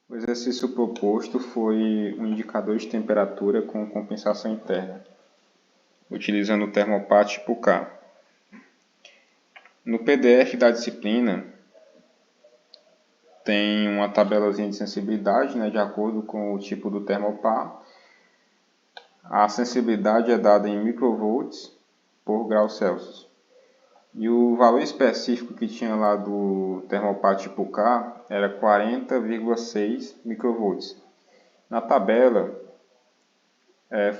O exercício proposto foi um indicador de temperatura com compensação interna, utilizando o termopar tipo K. No PDF da disciplina, tem uma tabelazinha de sensibilidade, de acordo com o tipo do termopar. A sensibilidade é dada em microvolts por grau Celsius. E o valor específico que tinha lá do termopar tipo K era 40,6 microvolts. Na tabela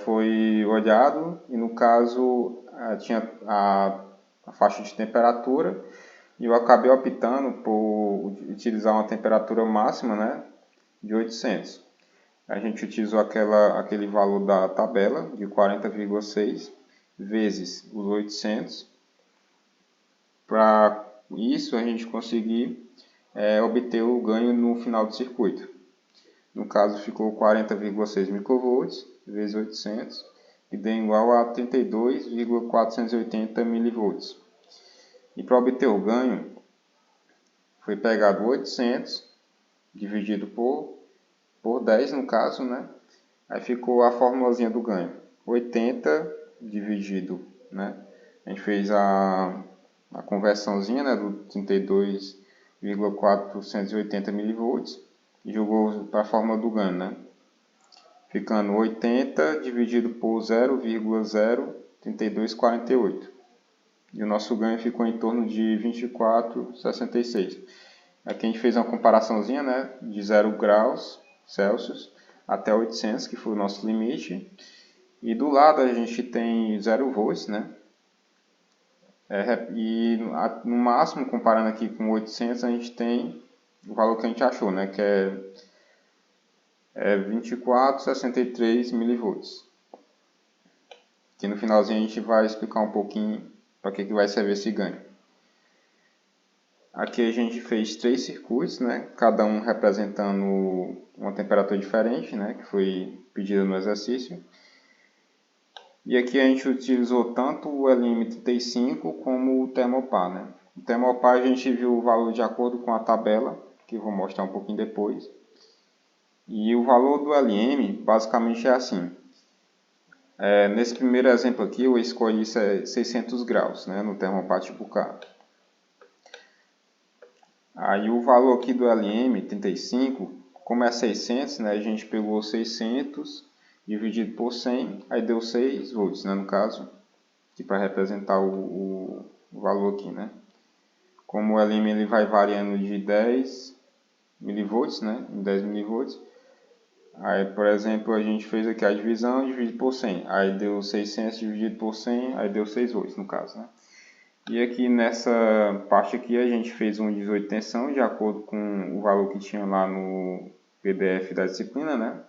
foi olhado e no caso tinha a faixa de temperatura e eu acabei optando por utilizar uma temperatura máxima, de 800. A gente utilizou aquele valor da tabela de 40,6 vezes os 800. Para isso a gente conseguir obter o ganho no final do circuito. No caso ficou 40,6 microvolts vezes 800, que deu igual a 32,480 milivolts. E para obter o ganho, foi pegado 800 dividido por 10 no caso, Aí ficou a formulazinha do ganho. 80 dividido, A gente fez a conversãozinha, do 32,480 milivolts e jogou para a fórmula do ganho, Ficando 80 dividido por 0,03248. E o nosso ganho ficou em torno de 24,66. Aqui a gente fez uma comparaçãozinha, de 0 graus Celsius até 800, que foi o nosso limite. E do lado a gente tem 0 volts, E no máximo, comparando aqui com 800, a gente tem o valor que a gente achou, que é 24,63 milivolts. Aqui no finalzinho a gente vai explicar um pouquinho para que vai servir esse ganho. Aqui a gente fez 3 circuitos, cada um representando uma temperatura diferente, que foi pedida no exercício. E aqui a gente utilizou tanto o LM35 como o termopar, O termopar a gente viu o valor de acordo com a tabela, que eu vou mostrar um pouquinho depois. E o valor do LM basicamente é assim. Nesse primeiro exemplo aqui eu escolhi 600 graus, no termopar tipo K. Aí o valor aqui do LM35, como é 600, a gente pegou 600 dividido por 100, aí deu 6 volts, no caso, para representar o valor aqui, Como o LM ele vai variando de 10 milivolts, em 10 milivolts, aí, por exemplo, a gente fez aqui a divisão dividido por 100, aí deu 600 dividido por 100, aí deu 6 volts, no caso, E aqui nessa parte aqui a gente fez um 18 tensão de acordo com o valor que tinha lá no PDF da disciplina,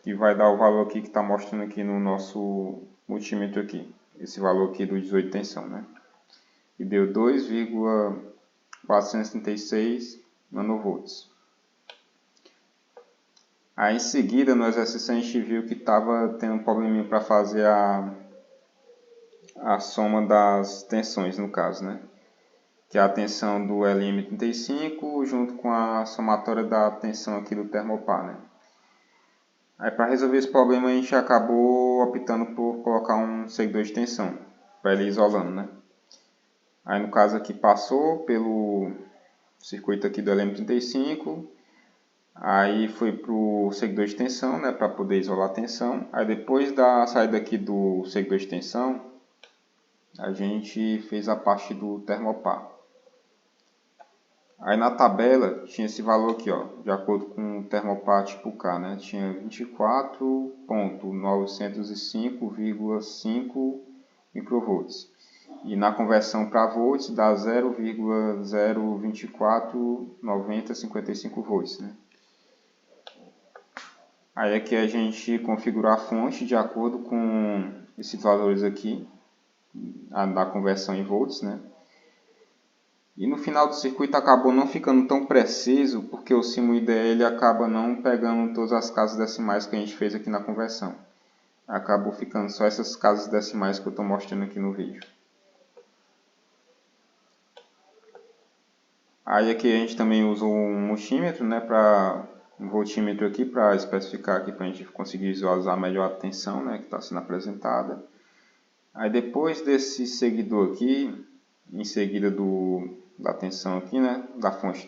Que vai dar o valor aqui que está mostrando aqui no nosso multímetro aqui. Esse valor aqui do 18 tensão, E deu 2,436 nanovolts. Aí em seguida no exercício a gente viu que estava tendo um probleminha para fazer a soma das tensões no caso, Que é a tensão do LM35 junto com a somatória da tensão aqui do termopar, Aí para resolver esse problema a gente acabou optando por colocar um seguidor de tensão para ele ir isolando, Aí no caso aqui passou pelo circuito aqui do LM35, aí foi para o seguidor de tensão, para poder isolar a tensão. Aí depois da saída aqui do seguidor de tensão, a gente fez a parte do termopar. Aí na tabela tinha esse valor aqui, de acordo com o termopar tipo K, Tinha 24.905,5 microvolts. E na conversão para volts dá 0,0249055 volts, Aí aqui a gente configura a fonte de acordo com esses valores aqui, da conversão em volts, E no final do circuito acabou não ficando tão preciso, porque o símbolo IDE acaba não pegando todas as casas decimais que a gente fez aqui na conversão. Acabou ficando só essas casas decimais que eu estou mostrando aqui no vídeo. Aí aqui a gente também usa um multímetro, né, um voltímetro aqui para especificar aqui para a gente conseguir visualizar melhor a tensão, né, que está sendo apresentada. Aí depois desse seguidor aqui, em seguida da tensão aqui, né, da fonte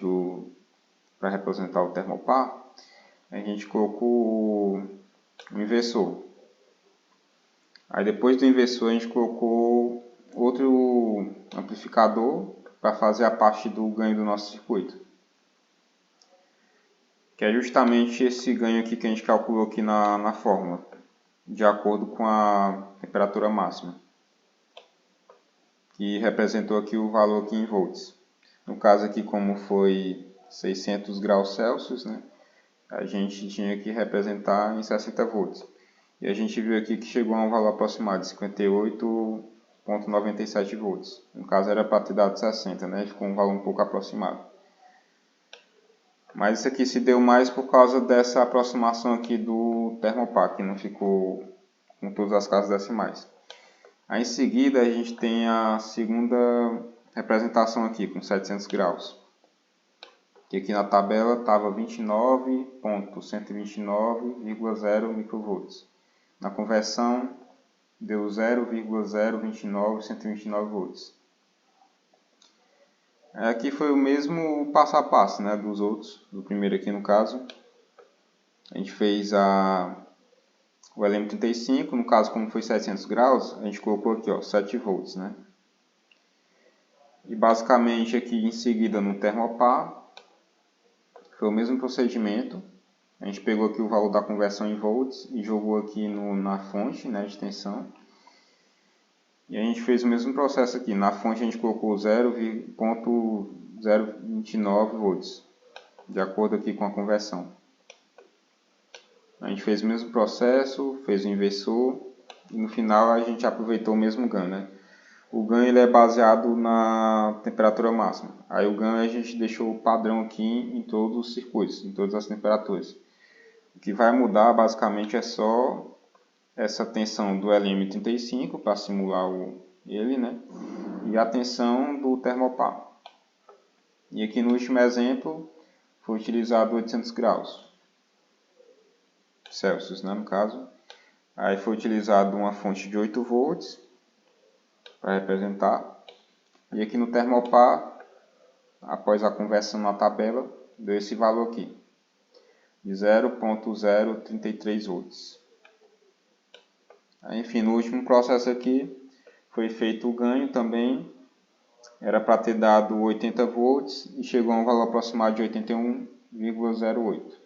para representar o termopar, a gente colocou o inversor. Aí depois do inversor a gente colocou outro amplificador para fazer a parte do ganho do nosso circuito. Que é justamente esse ganho aqui que a gente calculou aqui na fórmula, de acordo com a temperatura máxima, que representou aqui o valor aqui em volts. No caso aqui, como foi 600 graus Celsius, né, a gente tinha que representar em 60 volts. E a gente viu aqui que chegou a um valor aproximado de 58,97 volts. No caso era para ter dado 60, né, ficou um valor um pouco aproximado. Mas isso aqui se deu mais por causa dessa aproximação aqui do termopar, que não ficou com todas as casas decimais. Aí em seguida a gente tem a segunda representação aqui, com 700 graus. Que aqui na tabela estava 29.129,0 microvolts. Na conversão deu 0,029 volts. Aqui foi o mesmo passo a passo, né, dos outros, do primeiro aqui no caso. A gente fez o LM35, no caso como foi 700 graus, a gente colocou aqui, ó, 7 volts, né. E basicamente aqui em seguida no termopar, foi o mesmo procedimento. A gente pegou aqui o valor da conversão em volts e jogou aqui na fonte, né, de tensão. E a gente fez o mesmo processo aqui. Na fonte a gente colocou 0,029 volts, de acordo aqui com a conversão. A gente fez o mesmo processo, fez o inversor e no final a gente aproveitou o mesmo ganho, né? O ganho ele é baseado na temperatura máxima. Aí o ganho a gente deixou padrão aqui em todos os circuitos, em todas as temperaturas. O que vai mudar basicamente é só essa tensão do LM35 para simular ele, né? E a tensão do termopar. E aqui no último exemplo foi utilizado 800 graus Celsius, né, no caso. Aí foi utilizado uma fonte de 8 volts para representar. E aqui no termopar, após a conversão na tabela, deu esse valor aqui, de 0,033 volts. Aí, enfim, no último processo aqui, foi feito o ganho também. Era para ter dado 80 volts e chegou a um valor aproximado de 81,08.